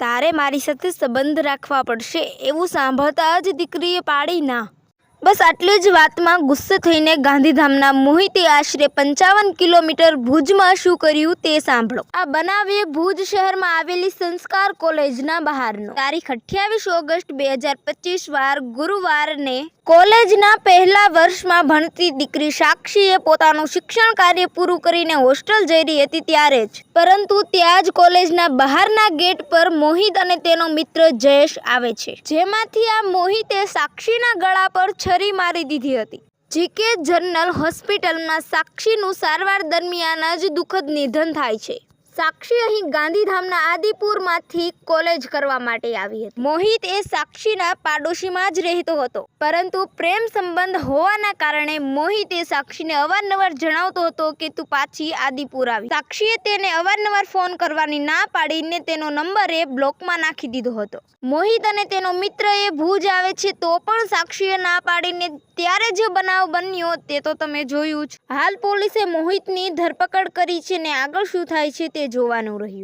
તારે મારી સાથે સંબંધ રાખવા પડશે એવું સાંભળતા જ દીકરીએ પાડી ના. બસ આટલી જ વાતમાં ગુસ્સે થઈને ગાંધીધામના મોહિતે આશરે 55 કિલોમીટર ભુજમાં શું કર્યું તે સાંભળો. આ બનાવ ભુજ શહેરમાં આવેલી સંસ્કાર કોલેજના બહારનો તારીખ 28 ઓગસ્ટ 2025 વાર ગુરુવારને કોલેજના પહેલા વર્ષમાં ભણતી દીકરી સાક્ષીએ પોતાનું શિક્ષણ કાર્ય પૂરું કરીને હોસ્ટેલ જઈ રહી હતી ત્યારે જ, પરંતુ ત્યાં જ કોલેજના બહારના ગેટ પર મોહિત અને તેનો મિત્ર જયેશ આવે છે, જેમાંથી આ મોહિતે સાક્ષીના ગળા પર છરી મારી દીધી હતી. જીકે જનરલ હોસ્પિટલમાં સાક્ષીનું સારવાર દરમિયાન જ દુઃખદ નિધન થાય છે. સાક્ષી અહીં ગાંધીધામના આદિપુરમાંથી કોલેજ કરવા માટે આવી હતી. મોહિત એ સાક્ષીના પાડોશીમાં જ રહેતો હતો, પરંતુ પ્રેમ સંબંધ હોવાના કારણે મોહિતે સાક્ષીને અવારનવાર જણાવતો હતો કે તું પાછી આદિપુર આવી. સાક્ષીએ તેને અવારનવાર ફોન કરવાની ના પાડીને તેનો નંબર બ્લોકમાં નાખી દીધો હતો. મોહિત અને તેનો મિત્ર ભુજ આવે છે તો પણ સાક્ષીએ ના પાડીને ત્યારે જે બનાવ બન્યો તે તો તમે જોયું જ. હાલ પોલીસે મોહિતની ધરપકડ કરી છે ને આગળ શું થાય છે તે જોવાનું રહ્યું.